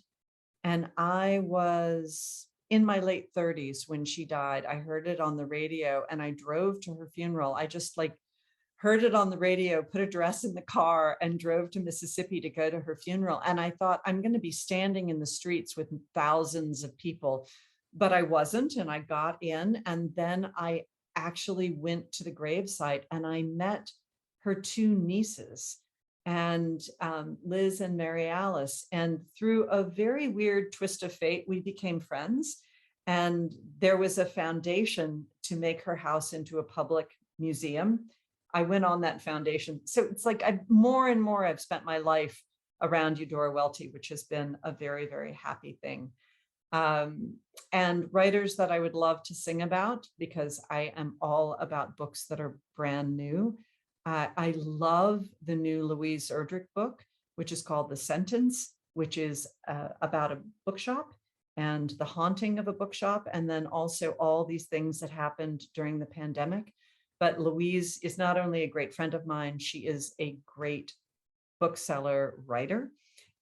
and I was in my late 30s when she died, I heard it on the radio and I drove to her funeral. I just heard it on the radio, put a dress in the car, and drove to Mississippi to go to her funeral. And I thought, I'm going to be standing in the streets with thousands of people, but I wasn't. And I got in, and then I actually went to the gravesite and I met her two nieces, and Liz and Mary Alice. And through a very weird twist of fate, we became friends. And there was a foundation to make her house into a public museum. I went on that foundation. So it's like more and more I've spent my life around Eudora Welty, which has been a very, very happy thing. And writers that I would love to sing about, because I am all about books that are brand new. I love the new Louise Erdrich book, which is called The Sentence, which is about a bookshop and the haunting of a bookshop, and then also all these things that happened during the pandemic. But Louise is not only a great friend of mine, she is a great bookseller writer.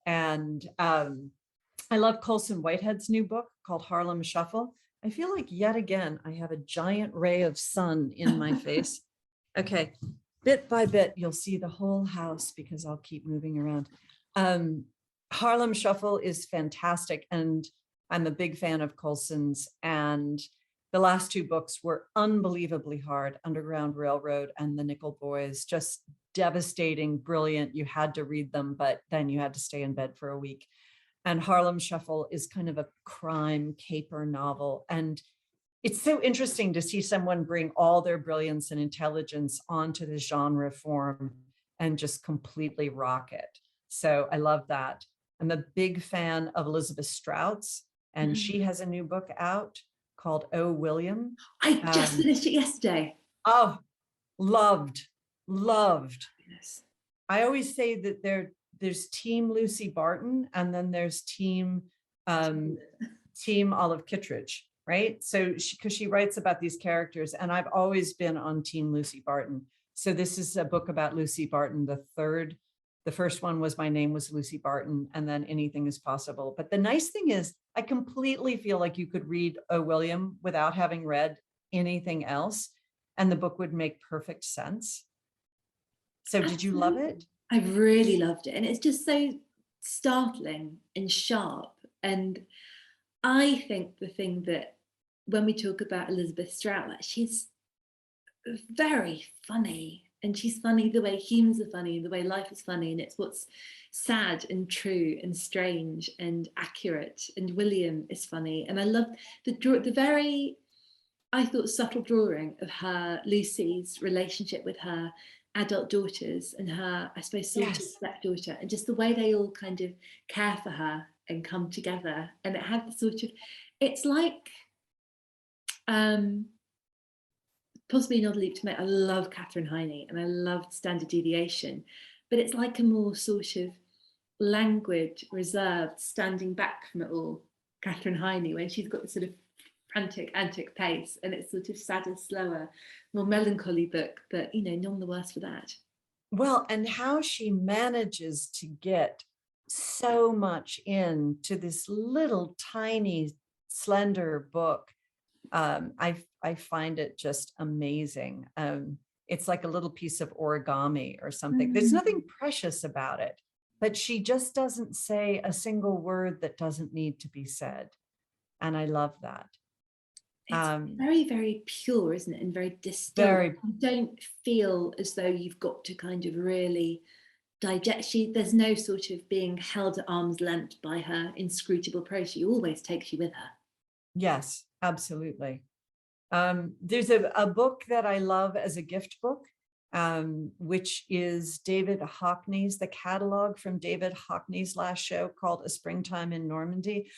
And I love Colson Whitehead's new book called Harlem Shuffle. I feel like yet again, I have a giant ray of sun in my face. Okay, bit by bit, you'll see the whole house because I'll keep moving around. Harlem Shuffle is fantastic, and I'm a big fan of Colson's, and the last two books were unbelievably hard. Underground Railroad and The Nickel Boys, just devastating, brilliant. You had to read them, but then you had to stay in bed for a week. And Harlem Shuffle is kind of a crime caper novel. And it's so interesting to see someone bring all their brilliance and intelligence onto the genre form and just completely rock it. So I love that. I'm a big fan of Elizabeth Strout's, and she has a new book out called Oh, William.
I just finished it yesterday.
Oh, loved.
Yes.
I always say that there's Team Lucy Barton, and then there's Team Olive Kittredge, right? So because she writes about these characters, and I've always been on Team Lucy Barton. So this is a book about Lucy Barton, the third. The first one was My Name Was Lucy Barton, and then Anything Is Possible. But the nice thing is, I completely feel like you could read Oh, William without having read anything else, and the book would make perfect sense. So did you love it?
I really loved it. And it's just so startling and sharp. And I think the thing that when we talk about Elizabeth Strout, like, she's very funny. And she's funny the way humans are funny, the way life is funny. And it's what's sad and true and strange and accurate. And William is funny. And I love the very, I thought, subtle drawing of her, Lucy's relationship with her adult daughters and her, I suppose, sort of stepdaughter, and just the way they all kind of care for her and come together. And it had the sort of, it's like, possibly not a leap to make. I love Catherine Heine and I loved Standard Deviation, but it's like a more sort of languid, reserved, standing back from it all, Catherine Heine, when she's got this sort of frantic, antic pace, and it's sort of sadder, slower, more melancholy book, but none the worse for that.
Well, and how she manages to get so much into this little tiny slender book. I find it just amazing. It's like a little piece of origami or something. There's nothing precious about it, but she just doesn't say a single word that doesn't need to be said. And I love that.
It's very, very pure, isn't it? And very distilled. You don't feel as though you've got to kind of really digest. There's no sort of being held at arm's length by her inscrutable prose. She always takes you with her.
Yes, absolutely. There's a book that I love as a gift book, which is David Hockney's, the catalog from David Hockney's last show called A Springtime in Normandy.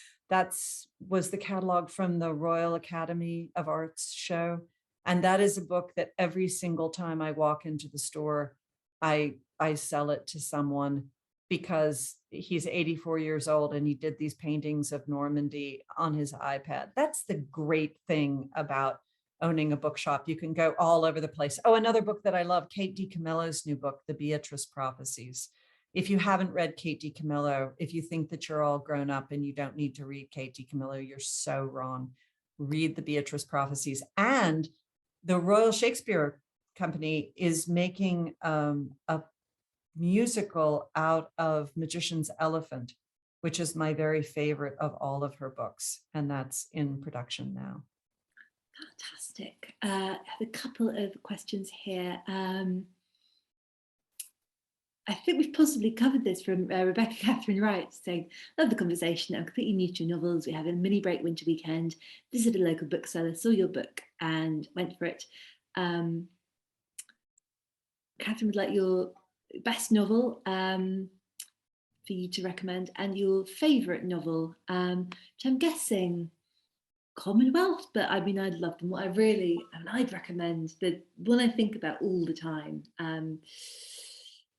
Was the catalog from the Royal Academy of Arts show. And that is a book that every single time I walk into the store, I sell it to someone, because he's 84 years old and he did these paintings of Normandy on his iPad. That's the great thing about owning a bookshop. You can go all over the place. Oh, another book that I love, Kate DiCamillo's new book, The Beatrice Prophecies. If you haven't read Kate DiCamillo, if you think that you're all grown up and you don't need to read Kate DiCamillo, you're so wrong. Read The Beatrice Prophecies. And the Royal Shakespeare Company is making a musical out of Magician's Elephant, which is my very favorite of all of her books. And that's in production now.
Fantastic. I have a couple of questions here. I think we've possibly covered this from Rebecca Catherine Wright saying, love the conversation. I'm completely new to novels. We have a mini break winter weekend, visited a local bookseller, saw your book and went for it. Catherine would like your best novel for you to recommend, and your favourite novel, which I'm guessing Commonwealth, but I mean, I'd love them. What I'd recommend, the one I think about all the time,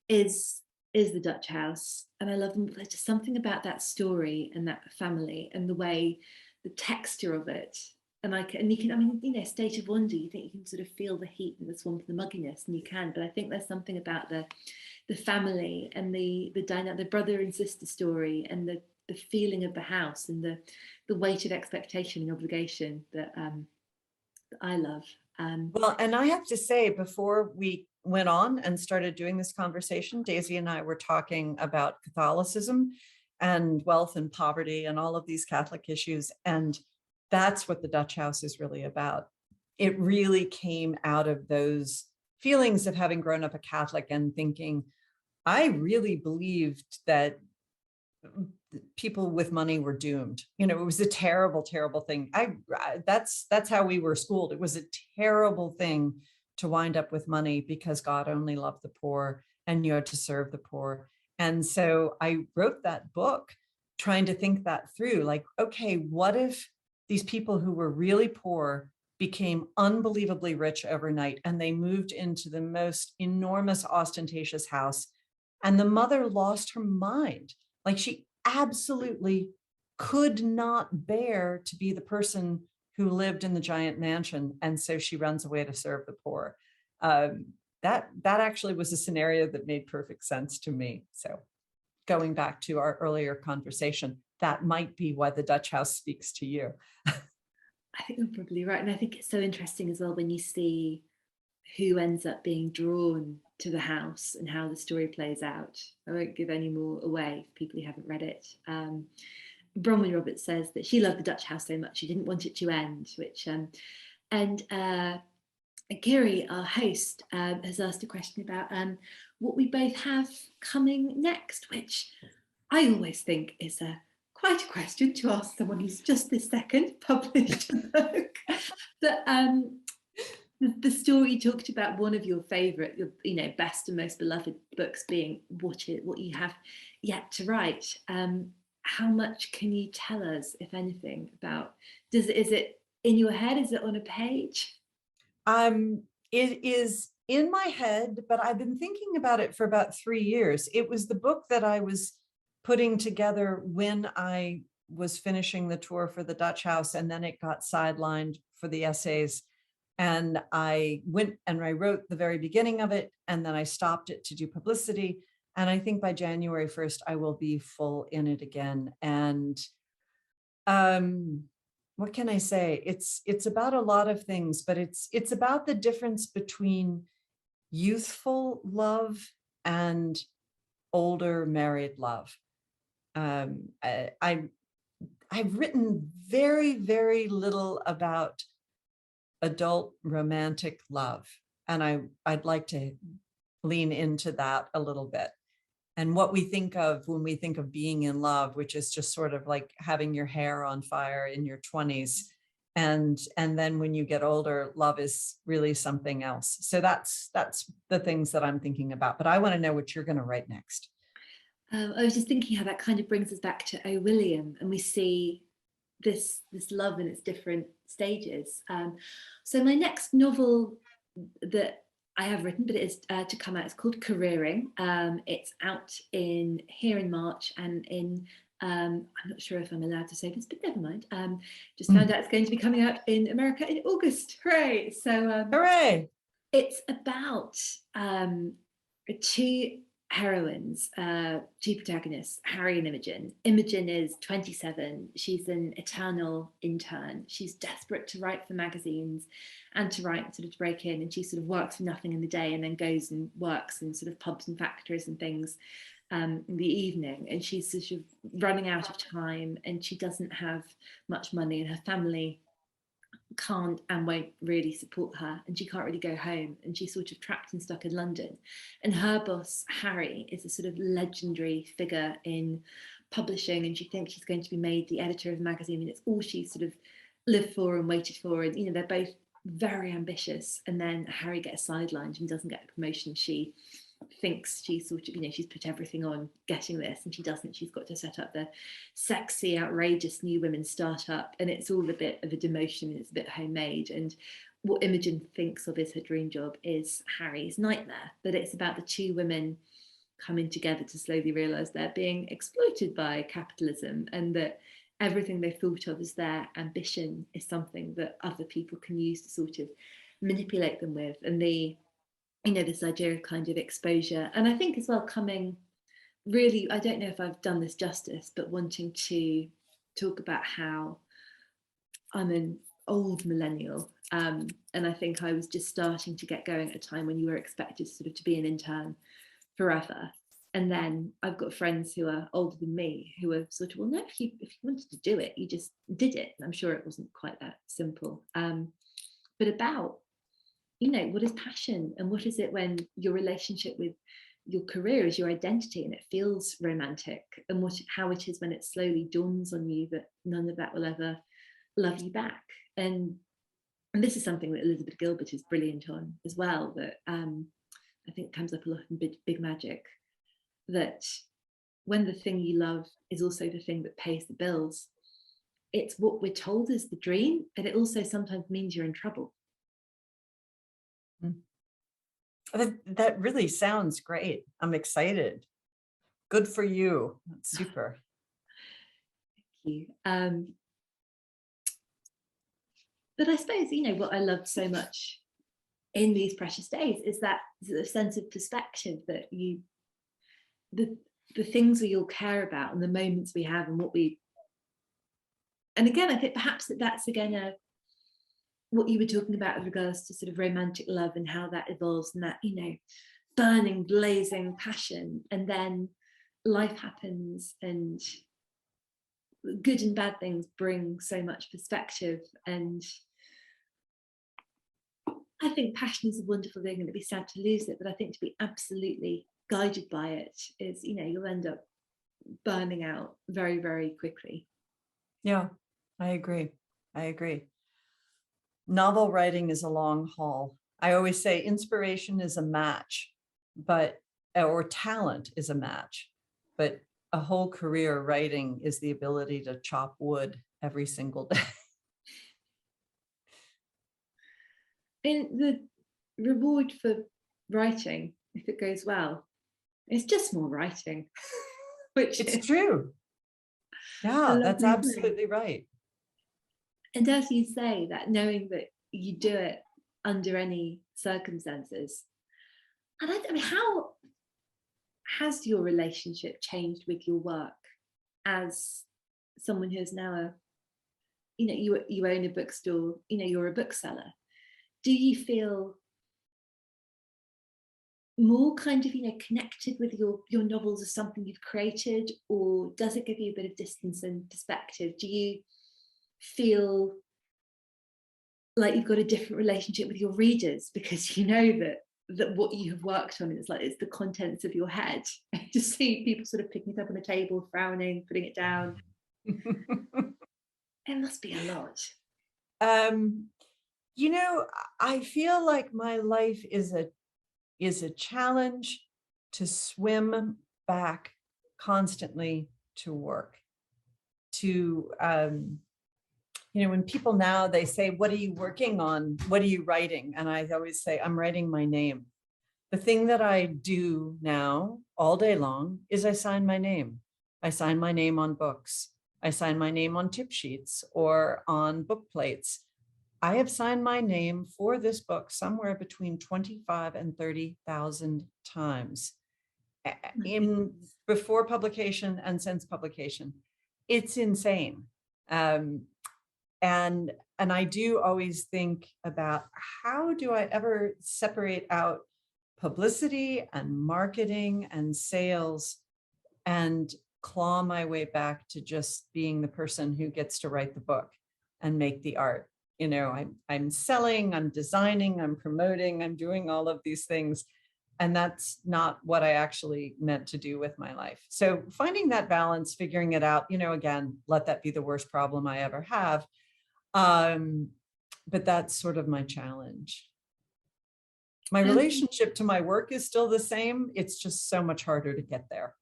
is The Dutch House. And I love them. There's just something about that story and that family and the way, the texture of it. And you can, State of Wonder, you think you can sort of feel the heat and the swamp and the mugginess, and you can, but I think there's something about the family and the brother and sister story and the feeling of the house and the weight of expectation and obligation that I love.
Well, and I have to say, before we went on and started doing this conversation, Daisy and I were talking about Catholicism and wealth and poverty and all of these Catholic issues. And that's what the Dutch House is really about. It really came out of those feelings of having grown up a Catholic and thinking, I really believed that people with money were doomed. You know, it was a terrible, terrible thing. That's how we were schooled. It was a terrible thing to wind up with money because God only loved the poor and you had to serve the poor. And so I wrote that book trying to think that through, like, okay, what if these people who were really poor became unbelievably rich overnight and they moved into the most enormous, ostentatious house, and the mother lost her mind. Like, she absolutely could not bear to be the person who lived in the giant mansion. And so she runs away to serve the poor. That actually was a scenario that made perfect sense to me. So going back to our earlier conversation, that might be why the Dutch House speaks to you.
I think you're probably right. And I think it's so interesting as well when you see who ends up being drawn to the house and how the story plays out. I won't give any more away for people who haven't read it. Bronwyn Roberts says that she loved the Dutch House so much she didn't want it to end, which Kiri, our host, has asked a question about what we both have coming next, which I always think is quite a question to ask someone who's just this second published a book. But the story talked about one of your favourite, best and most beloved books being what you have yet to write. How much can you tell us, if anything, about? Is it in your head? Is it on a page?
It is in my head, but I've been thinking about it for about 3 years. It was the book that I was putting together when I was finishing the tour for the Dutch House, and then it got sidelined for the essays. And I went and I wrote the very beginning of it, and then I stopped it to do publicity. And I think by January 1st, I will be full in it again. And what can I say? It's about a lot of things, but it's about the difference between youthful love and older married love. I've written very, very little about adult romantic love, and I'd like to lean into that a little bit. And what we think of when we think of being in love, which is just sort of like having your hair on fire in your 20s. And then when you get older, love is really something else. So that's the things that I'm thinking about. But I want to know what you're going to write next.
I was just thinking how that kind of brings us back to O. William, and we see this love in its different stages. So my next novel that I have written, but it is to come out, it's called Careering. It's out here in March, and I'm not sure if I'm allowed to say this, but never mind. Just found out it's going to be coming out in America in August. Hooray! So
hooray!
It's about two heroines, two protagonists, Harry and Imogen. Imogen is 27. She's an eternal intern. She's desperate to write for magazines and to write sort of to break in, and she sort of works for nothing in the day and then goes and works in sort of pubs and factories and things in the evening. And she's sort of running out of time, and she doesn't have much money, and her family can't and won't really support her, and she can't really go home, and she's sort of trapped and stuck in London. And her boss Harry is a sort of legendary figure in publishing, and she thinks she's going to be made the editor of the magazine, and it's all she's sort of lived for and waited for. And they're both very ambitious, and then Harry gets sidelined and doesn't get the promotion she thinks she's sort of, she's put everything on getting this, and she doesn't. She's got to set up the sexy, outrageous new women startup, and it's all a bit of a demotion, and it's a bit homemade. And what Imogen thinks of as her dream job is Harry's nightmare. But it's about the two women coming together to slowly realise they're being exploited by capitalism, and that everything they thought of as their ambition is something that other people can use to sort of manipulate them with. And this idea of kind of exposure. And I think as well, coming really, I don't know if I've done this justice, but wanting to talk about how I'm an old millennial. And I think I was just starting to get going at a time when you were expected sort of to be an intern forever. And then I've got friends who are older than me who are sort of, well, no, if you wanted to do it, you just did it. And I'm sure it wasn't quite that simple. But about, what is passion, and what is it when your relationship with your career is your identity and it feels romantic, and how it is when it slowly dawns on you that none of that will ever love you back. And this is something that Elizabeth Gilbert is brilliant on as well, that I think comes up a lot in Big Magic, that when the thing you love is also the thing that pays the bills, it's what we're told is the dream, but it also sometimes means you're in trouble.
That really sounds great. I'm excited. Good for you. That's super.
Thank you. But I suppose, what I loved so much in these precious days is that the sense of perspective that the things we all care about and the moments we have and and again, I think perhaps that's again what you were talking about with regards to sort of romantic love and how that evolves, and that, burning, blazing passion, and then life happens and good and bad things bring so much perspective. And I think passion is a wonderful thing, and it'd be sad to lose it, but I think to be absolutely guided by it is, you'll end up burning out very, very quickly.
Yeah, I agree. Novel writing is a long haul. I always say inspiration is a match, or talent is a match, but a whole career writing is the ability to chop wood every single day.
And the reward for writing, if it goes well, is just more writing.
It's true. Yeah, that's absolutely right.
And as you say, that knowing that you do it under any circumstances. And I mean, how has your relationship changed with your work as someone who is now you own a bookstore, you're a bookseller? Do you feel more kind of connected with your novels as something you've created, or does it give you a bit of distance and perspective? Do you feel like you've got a different relationship with your readers because you know that what you have worked on is it's the contents of your head? To see people sort of picking it up on the table, frowning, putting it down, it must be a lot.
I feel like my life is a challenge to swim back constantly to work. When people now, they say, what are you working on? What are you writing? And I always say, I'm writing my name. The thing that I do now all day long is I sign my name. I sign my name on books. I sign my name on tip sheets or on book plates. I have signed my name for this book somewhere between 25 and 30,000 times before publication and since publication. It's insane. And I do always think about, how do I ever separate out publicity and marketing and sales and claw my way back to just being the person who gets to write the book and make the art? I'm selling, I'm designing, I'm promoting, I'm doing all of these things. And that's not what I actually meant to do with my life. So finding that balance, figuring it out, again, let that be the worst problem I ever have. But that's sort of my challenge. My relationship to my work is still the same. It's just so much harder to get there.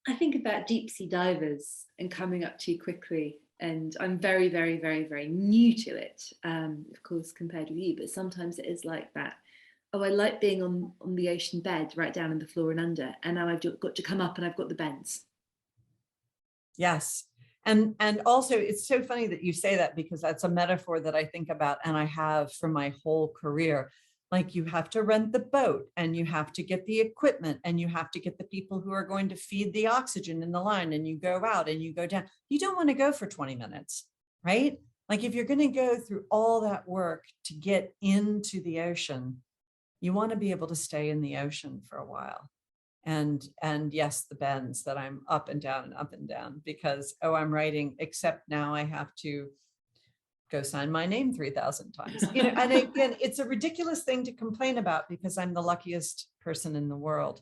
I think about deep sea divers and coming up too quickly. And I'm very, very, very, very new to it, of course, compared with you. But sometimes it is like that. Oh, I like being on the ocean bed, right down on the floor and under. And now I've got to come up and I've got the bends.
Yes. And also, it's so funny that you say that, because that's a metaphor that I think about and I have for my whole career. Like, you have to rent the boat and you have to get the equipment and you have to get the people who are going to feed the oxygen in the line, and you go out and you go down. You don't want to go for 20 minutes, right? Like if you're going to go through all that work to get into the ocean, you want to be able to stay in the ocean for a while. And yes, the bends that I'm up and down because, oh, I'm writing, except now I have to go sign my name 3,000 times. You know, and again, it's a ridiculous thing to complain about because I'm the luckiest person in the world.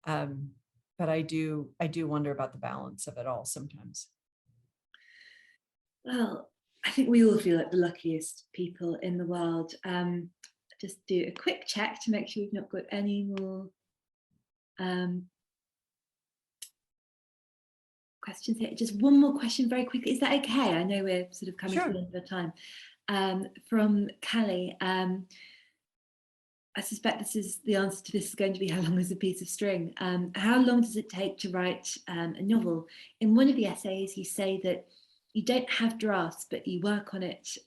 But I do wonder about the balance of it all sometimes.
Well, I think we all feel like the luckiest people in the world. Just do a quick check to make sure we've not got any more questions here. Just one more question very quickly. Is that okay? I know we're sort of coming to the end of the time. From Callie, I suspect this is the answer to this is going to be how long is a piece of string? How long does it take to write a novel? In one of the essays, you say that you don't have drafts, but you work on it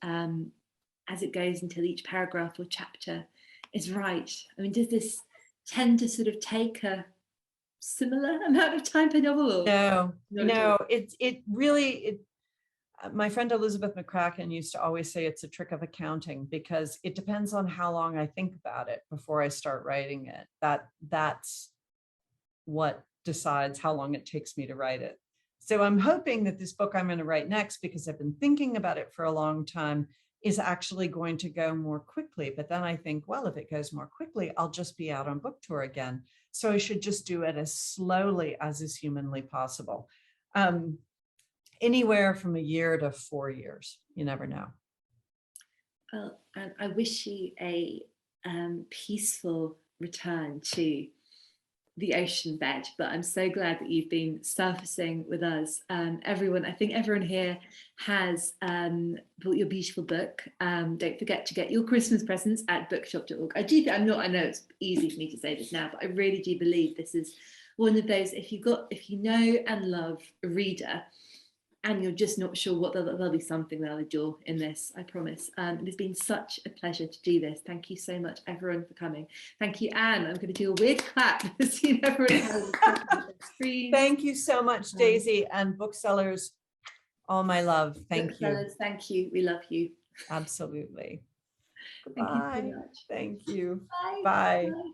as it goes until each paragraph or chapter is right. I mean, does this tend to sort of take a similar amount of time per novel?
No, it really, my friend Elizabeth McCracken used to always say it's a trick of accounting because it depends on how long I think about it before I start writing it. That's what decides how long it takes me to write it. So I'm hoping that this book I'm going to write next, because I've been thinking about it for a long time, is actually going to go more quickly. But then I think, well, if it goes more quickly, I'll just be out on book tour again. So I should just do it as slowly as is humanly possible. Anywhere from a year to 4 years, you never know.
Well, I wish you a peaceful return to the ocean bed, but I'm so glad that you've been surfacing with us. Everyone, I think everyone here has bought your beautiful book. Don't forget to get your Christmas presents at bookshop.org. I know it's easy for me to say this now, but I really do believe this is one of those, if you know and love a reader, and you're just not sure what there'll be something they'll adore in this, I promise. It has been such a pleasure to do this. Thank you so much, everyone, for coming. Thank you, Anne. I'm going to do a weird clap.
Thank you so much, Daisy, and booksellers, all my love. Thank you.
Thank you. We love you.
Absolutely.
Thank you so much.
Thank you.
Bye.
Bye.
Bye.